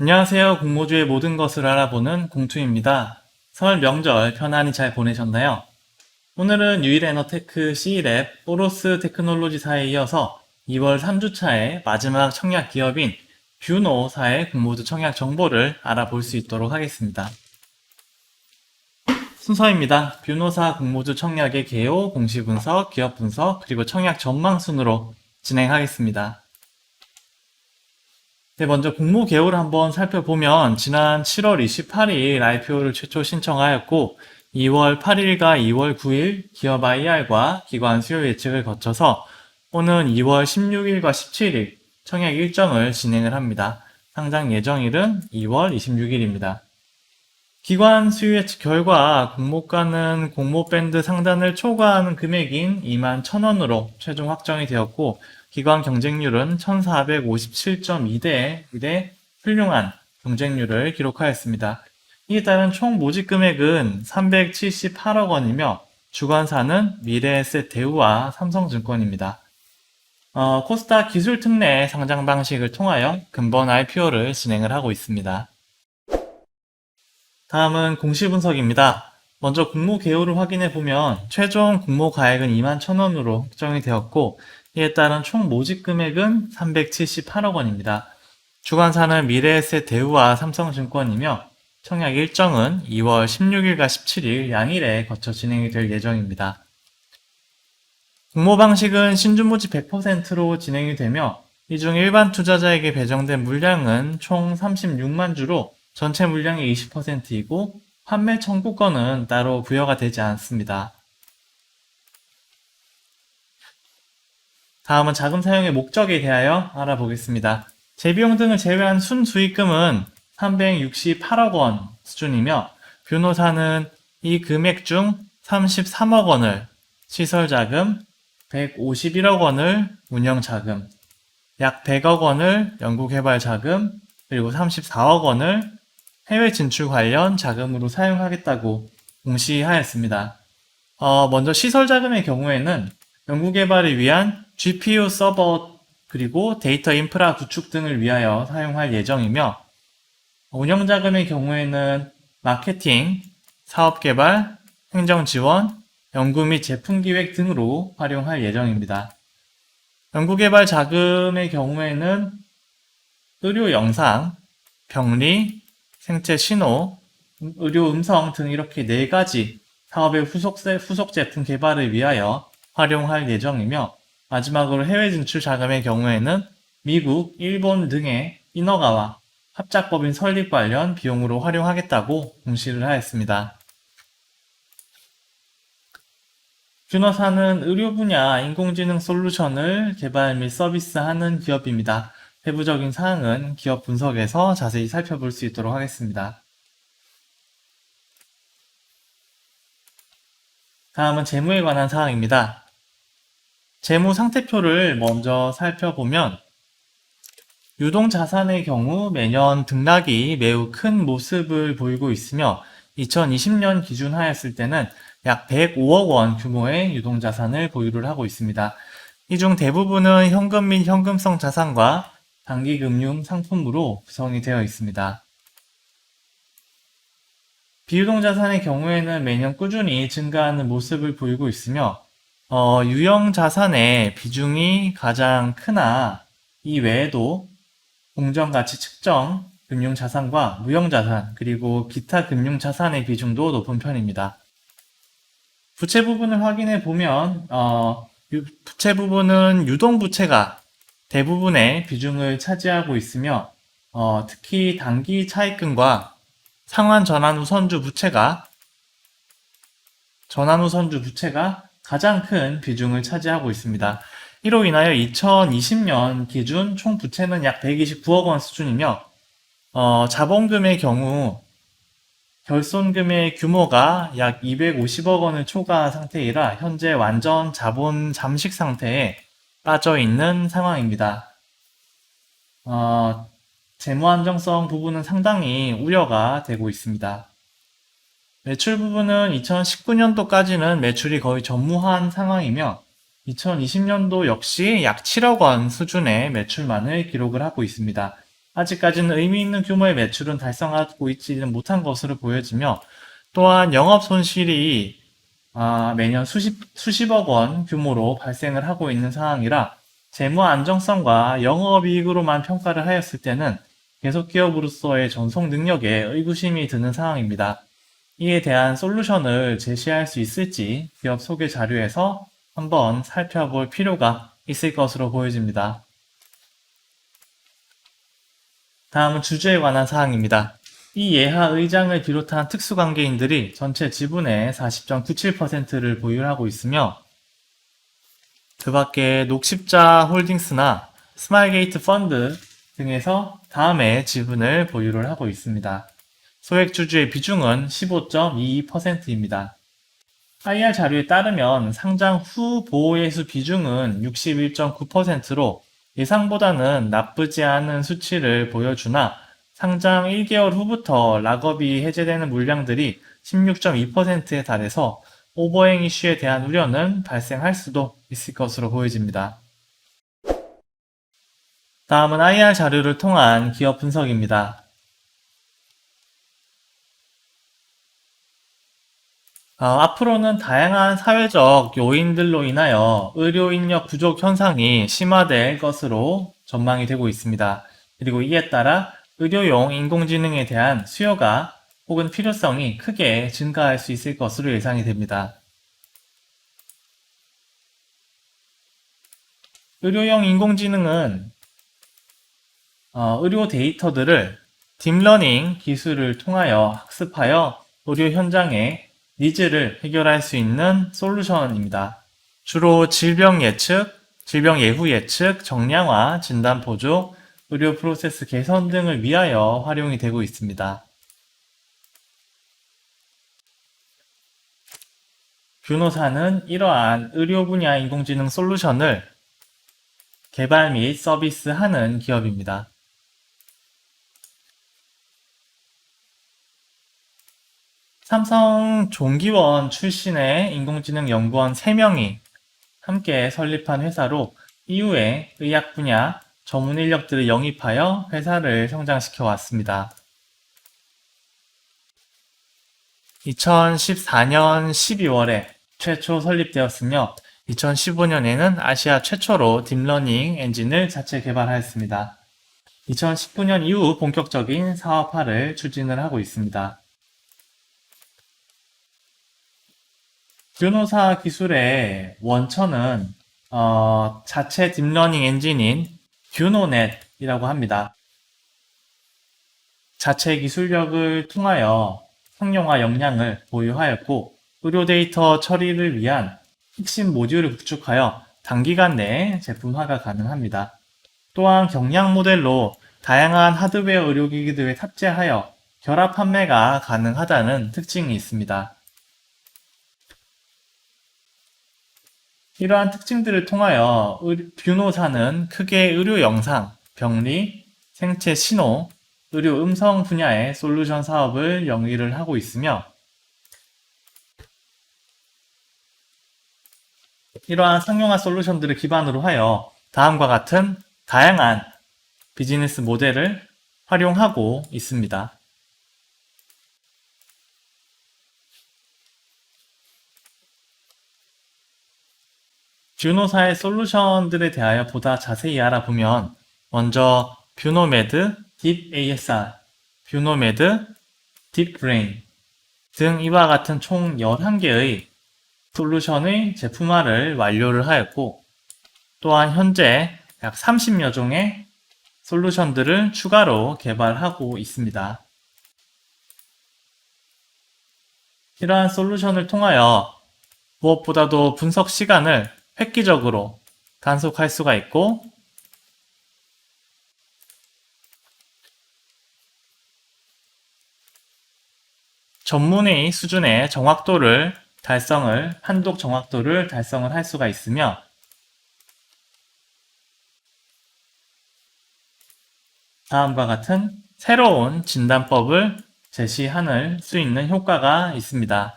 안녕하세요. 공모주의 모든 것을 알아보는 공투입니다. 설 명절 편안히 잘 보내셨나요? 오늘은 유일에너테크 C랩 포로스 테크놀로지사에 이어서 2월 3주차의 마지막 청약 기업인 뷰노사의 공모주 청약 정보를 알아볼 수 있도록 하겠습니다. 순서입니다. 뷰노사 공모주 청약의 개요, 공시 분석, 기업 분석, 그리고 청약 전망 순으로 진행하겠습니다. 네, 먼저 공모 개요를 한번 살펴보면 지난 7월 28일 IPO를 최초 신청하였고 2월 8일과 2월 9일 기업 IR과 기관 수요 예측을 거쳐서 오는 2월 16일과 17일 청약 일정을 진행을 합니다. 상장 예정일은 2월 26일입니다. 기관 수요 예측 결과 공모가는 공모밴드 상단을 초과하는 금액인 21,000원으로 최종 확정이 되었고 기관 경쟁률은 1457.2대 훌륭한 경쟁률을 기록하였습니다. 이에 따른 총 모집 금액은 378억 원이며 주관사는 미래에셋 대우와 삼성증권입니다. 코스닥 기술 특례 상장 방식을 통하여 근본 IPO를 진행을 하고 있습니다. 다음은 공시 분석입니다. 먼저 공모 개요를 확인해 보면 최종 공모 가액은 21,000원으로 확정이 되었고 이에 따른 총 모집 금액은 378억 원입니다. 주관사는 미래에셋 대우와 삼성증권이며 청약 일정은 2월 16일과 17일 양일에 거쳐 진행이 될 예정입니다. 공모 방식은 신주 모집 100%로 진행이 되며 이 중 일반 투자자에게 배정된 물량은 총 36만 주로 전체 물량의 20%이고 판매 청구권은 따로 부여가 되지 않습니다. 다음은 자금 사용의 목적에 대하여 알아보겠습니다. 재비용 등을 제외한 순수익금은 368억 원 수준이며 변호사는 이 금액 중 33억 원을 시설자금, 151억 원을 운영자금, 약 100억 원을 연구개발자금, 그리고 34억 원을 해외 진출 관련 자금으로 사용하겠다고 공시하였습니다. 먼저 시설자금의 경우에는 연구개발을 위한 GPU 서버 그리고 데이터 인프라 구축 등을 위하여 사용할 예정이며 운영자금의 경우에는 마케팅, 사업개발, 행정지원, 연구 및 제품기획 등으로 활용할 예정입니다. 연구개발 자금의 경우에는 의료 영상, 병리, 생체 신호, 의료 음성 등 이렇게 4가지 사업의 후속 제품 개발을 위하여 활용할 예정이며 마지막으로 해외 진출 자금의 경우에는 미국, 일본 등의 인허가와 합작법인 설립 관련 비용으로 활용하겠다고 공시를 하였습니다. 뷰노사는 의료 분야 인공지능 솔루션을 개발 및 서비스하는 기업입니다. 세부적인 사항은 기업 분석에서 자세히 살펴볼 수 있도록 하겠습니다. 다음은 재무에 관한 사항입니다. 재무 상태표를 먼저 살펴보면 유동자산의 경우 매년 등락이 매우 큰 모습을 보이고 있으며 2020년 기준 하였을 때는 약 105억 원 규모의 유동자산을 보유를 하고 있습니다. 이 중 대부분은 현금 및 현금성 자산과 단기금융 상품으로 구성이 되어 있습니다. 비유동자산의 경우에는 매년 꾸준히 증가하는 모습을 보이고 있으며 유형자산의 비중이 가장 크나 이 외에도 공정가치 측정 금융자산과 무형자산 그리고 기타 금융자산의 비중도 높은 편입니다. 부채 부분을 확인해 보면 부채 부분은 유동부채가 대부분의 비중을 차지하고 있으며 특히 단기 차입금과 상환 전환후 선주 부채가 가장 큰 비중을 차지하고 있습니다. 이로 인하여 2020년 기준 총 부채는 약 129억 원 수준이며 자본금의 경우 결손금의 규모가 약 250억 원을 초과한 상태이라 현재 완전 자본 잠식 상태에 빠져 있는 상황입니다. 재무 안정성 부분은 상당히 우려가 되고 있습니다. 매출 부분은 2019년도까지는 매출이 거의 전무한 상황이며 2020년도 역시 약 7억 원 수준의 매출만을 기록을 하고 있습니다. 아직까지는 의미 있는 규모의 매출은 달성하고 있지는 못한 것으로 보여지며 또한 영업 손실이 매년 수십억 원 규모로 발생을 하고 있는 상황이라 재무 안정성과 영업이익으로만 평가를 하였을 때는 계속 기업으로서의 전속 능력에 의구심이 드는 상황입니다. 이에 대한 솔루션을 제시할 수 있을지 기업 소개 자료에서 한번 살펴볼 필요가 있을 것으로 보여집니다. 다음은 주주에 관한 사항입니다. 이 예하 의장을 비롯한 특수관계인들이 전체 지분의 40.97%를 보유하고 있으며 그 밖에 녹십자 홀딩스나 스마일게이트 펀드 등에서 다음에 지분을 보유를 하고 있습니다. 소액 주주의 비중은 15.22%입니다. IR 자료에 따르면 상장 후 보호예수 비중은 61.9%로 예상보다는 나쁘지 않은 수치를 보여주나 상장 1개월 후부터 락업이 해제되는 물량들이 16.2%에 달해서 오버행 이슈에 대한 우려는 발생할 수도 있을 것으로 보여집니다. 다음은 IR 자료를 통한 기업 분석입니다. 앞으로는 다양한 사회적 요인들로 인하여 의료 인력 부족 현상이 심화될 것으로 전망이 되고 있습니다. 그리고 이에 따라 의료용 인공지능에 대한 수요가 혹은 필요성이 크게 증가할 수 있을 것으로 예상이 됩니다. 의료용 인공지능은 의료 데이터들을 딥러닝 기술을 통하여 학습하여 의료 현장의 니즈를 해결할 수 있는 솔루션입니다. 주로 질병 예측, 질병 예후 예측, 정량화, 진단 보조, 의료 프로세스 개선 등을 위하여 활용이 되고 있습니다. 뷰노사는 이러한 의료 분야 인공지능 솔루션을 개발 및 서비스하는 기업입니다. 삼성 종기원 출신의 인공지능 연구원 3명이 함께 설립한 회사로 이후에 의학 분야 전문 인력들을 영입하여 회사를 성장시켜 왔습니다. 2014년 12월에 최초 설립되었으며 2015년에는 아시아 최초로 딥러닝 엔진을 자체 개발하였습니다. 2019년 이후 본격적인 사업화를 추진을 하고 있습니다. 뷰노사 기술의 원천은 자체 딥러닝 엔진인 뷰노넷이라고 합니다. 자체 기술력을 통하여 상용화 역량을 보유하였고 의료 데이터 처리를 위한 핵심 모듈을 구축하여 단기간 내에 제품화가 가능합니다. 또한 경량 모델로 다양한 하드웨어 의료기기들에 탑재하여 결합 판매가 가능하다는 특징이 있습니다. 이러한 특징들을 통하여 뷰노사는 크게 의료 영상, 병리, 생체 신호, 의료 음성 분야의 솔루션 사업을 영위를 하고 있으며 이러한 상용화 솔루션들을 기반으로 하여 다음과 같은 다양한 비즈니스 모델을 활용하고 있습니다. 뷰노사의 솔루션들에 대하여 보다 자세히 알아보면 먼저 뷰노메드 딥 ASR, 뷰노메드 딥 브레인 등 이와 같은 총 11개의 솔루션의 제품화를 완료를 하였고 또한 현재 약 30여 종의 솔루션들을 추가로 개발하고 있습니다. 이러한 솔루션을 통하여 무엇보다도 분석 시간을 획기적으로 단속할 수가 있고 전문의 수준의 정확도를 판독 정확도를 달성을 할 수가 있으며 다음과 같은 새로운 진단법을 제시할 수 있는 효과가 있습니다.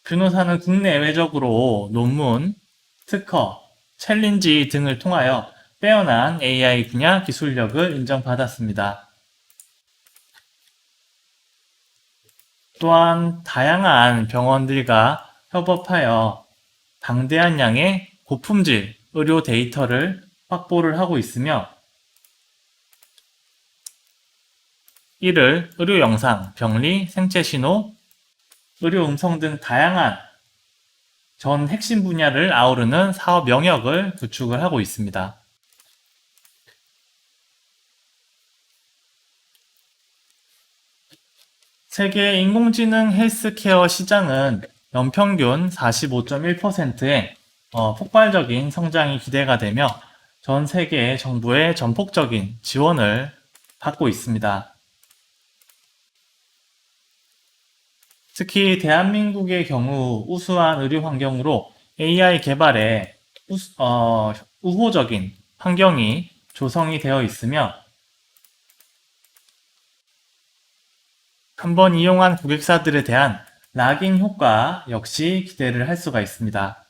뷰노사는 국내외적으로 논문, 특허, 챌린지 등을 통하여 빼어난 AI 분야 기술력을 인정받았습니다. 또한 다양한 병원들과 협업하여 방대한 양의 고품질 의료 데이터를 확보를 하고 있으며 이를 의료 영상, 병리, 생체 신호, 의료 음성 등 다양한 전 핵심 분야를 아우르는 사업 영역을 구축을 하고 있습니다. 세계 인공지능 헬스케어 시장은 연평균 45.1%의 폭발적인 성장이 기대가 되며 전 세계 정부의 전폭적인 지원을 받고 있습니다. 특히 대한민국의 경우 우수한 의료 환경으로 AI 개발에 우호적인 환경이 조성이 되어 있으며 한번 이용한 고객사들에 대한 락인 효과 역시 기대를 할 수가 있습니다.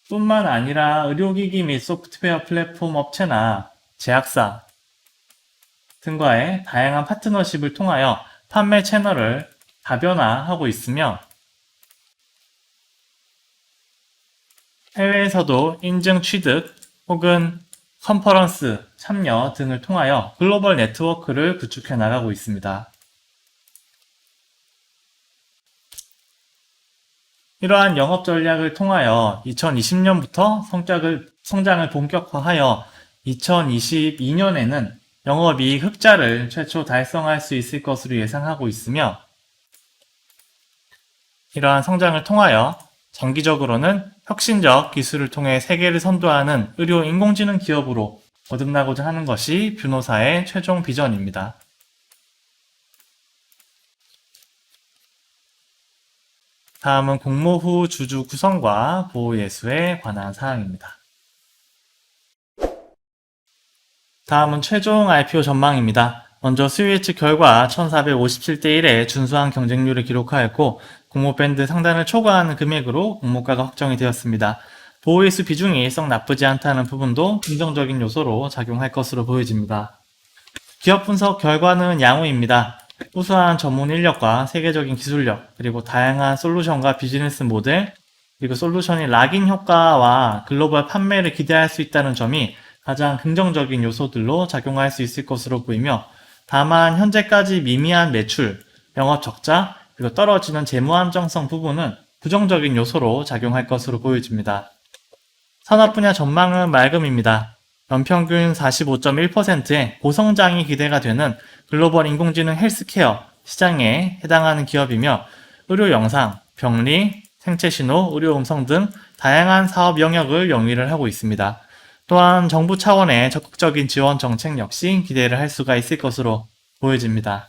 뿐만 아니라 의료기기 및 소프트웨어 플랫폼 업체나 제약사 등과의 다양한 파트너십을 통하여 판매 채널을 다변화하고 있으며 해외에서도 인증 취득 혹은 컨퍼런스 참여 등을 통하여 글로벌 네트워크를 구축해 나가고 있습니다. 이러한 영업 전략을 통하여 2020년부터 성장을 본격화하여 2022년에는 영업이익 흑자를 최초 달성할 수 있을 것으로 예상하고 있으며 이러한 성장을 통하여 장기적으로는 혁신적 기술을 통해 세계를 선도하는 의료 인공지능 기업으로 거듭나고자 하는 것이 뷰노사의 최종 비전입니다. 다음은 공모 후 주주 구성과 보호 예수에 관한 사항입니다. 다음은 최종 IPO 전망입니다. 먼저 스위치 결과 1457대 1의 준수한 경쟁률을 기록하였고 공모밴드 상단을 초과하는 금액으로 공모가가 확정이 되었습니다. 보호예수 비중이 썩 나쁘지 않다는 부분도 긍정적인 요소로 작용할 것으로 보여집니다. 기업 분석 결과는 양호입니다. 우수한 전문 인력과 세계적인 기술력, 그리고 다양한 솔루션과 비즈니스 모델, 그리고 솔루션이 락인 효과와 글로벌 판매를 기대할 수 있다는 점이 가장 긍정적인 요소들로 작용할 수 있을 것으로 보이며 다만 현재까지 미미한 매출, 영업 적자, 그리고 떨어지는 재무 안정성 부분은 부정적인 요소로 작용할 것으로 보여집니다. 산업 분야 전망은 맑음입니다. 연평균 45.1%의 고성장이 기대가 되는 글로벌 인공지능 헬스케어 시장에 해당하는 기업이며 의료 영상, 병리, 생체 신호, 의료 음성 등 다양한 사업 영역을 영위를 하고 있습니다. 또한 정부 차원의 적극적인 지원 정책 역시 기대를 할 수가 있을 것으로 보여집니다.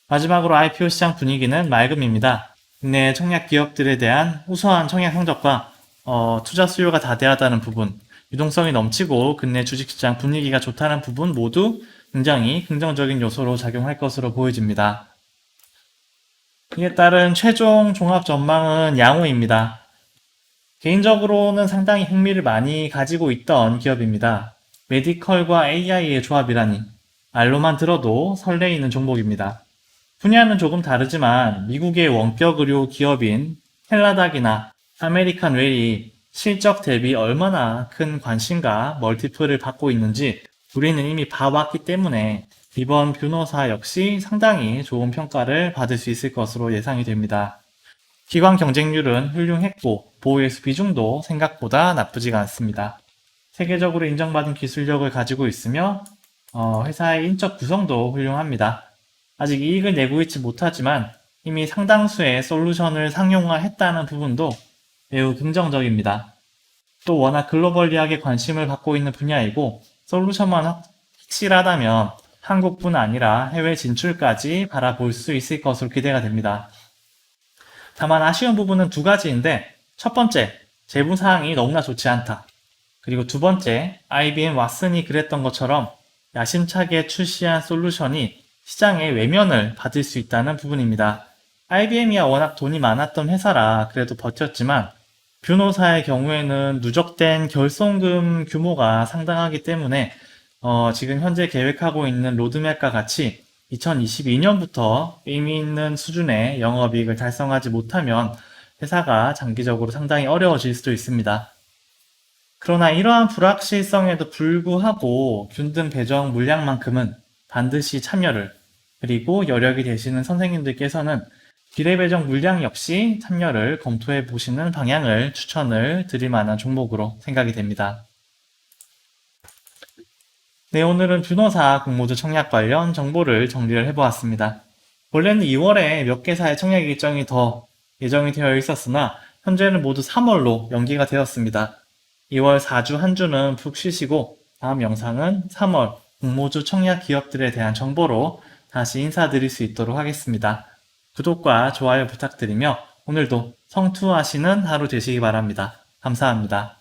마지막으로 IPO 시장 분위기는 맑음입니다. 국내 청약 기업들에 대한 우수한 청약 성적과 투자 수요가 다대하다는 부분, 유동성이 넘치고 국내 주식시장 분위기가 좋다는 부분 모두 굉장히 긍정적인 요소로 작용할 것으로 보여집니다. 이에 따른 최종 종합 전망은 양호입니다. 개인적으로는 상당히 흥미를 많이 가지고 있던 기업입니다. 메디컬과 AI의 조합이라니 말로만 들어도 설레이는 종목입니다. 분야는 조금 다르지만 미국의 원격 의료 기업인 텔라닥이나 아메리칸 웰이 실적 대비 얼마나 큰 관심과 멀티플을 받고 있는지 우리는 이미 봐왔기 때문에 이번 뷰노사 역시 상당히 좋은 평가를 받을 수 있을 것으로 예상이 됩니다. 기관 경쟁률은 훌륭했고 보호예수 비중도 생각보다 나쁘지가 않습니다. 세계적으로 인정받은 기술력을 가지고 있으며 회사의 인적 구성도 훌륭합니다. 아직 이익을 내고 있지 못하지만 이미 상당수의 솔루션을 상용화했다는 부분도 매우 긍정적입니다. 또 워낙 글로벌리하게 관심을 받고 있는 분야이고 솔루션만 확실하다면 한국뿐 아니라 해외 진출까지 바라볼 수 있을 것으로 기대가 됩니다. 다만 아쉬운 부분은 두 가지인데 첫 번째, 재무사항이 너무나 좋지 않다. 그리고 두 번째, IBM 왓슨이 그랬던 것처럼 야심차게 출시한 솔루션이 시장의 외면을 받을 수 있다는 부분입니다. IBM이야 워낙 돈이 많았던 회사라 그래도 버텼지만 뷰노사의 경우에는 누적된 결손금 규모가 상당하기 때문에 지금 현재 계획하고 있는 로드맵과 같이 2022년부터 의미 있는 수준의 영업이익을 달성하지 못하면 회사가 장기적으로 상당히 어려워질 수도 있습니다. 그러나 이러한 불확실성에도 불구하고 균등 배정 물량만큼은 반드시 참여를, 그리고 여력이 되시는 선생님들께서는 비례 배정 물량 역시 참여를 검토해 보시는 방향을 추천을 드릴 만한 종목으로 생각이 됩니다. 네, 오늘은 뷰노사 공모주 청약 관련 정보를 정리를 해보았습니다. 원래는 2월에 몇 개사의 청약 일정이 더 예정이 되어 있었으나 현재는 모두 3월로 연기가 되었습니다. 2월 4주 한 주는 푹 쉬시고 다음 영상은 3월 공모주 청약 기업들에 대한 정보로 다시 인사드릴 수 있도록 하겠습니다. 구독과 좋아요 부탁드리며 오늘도 성투하시는 하루 되시기 바랍니다. 감사합니다.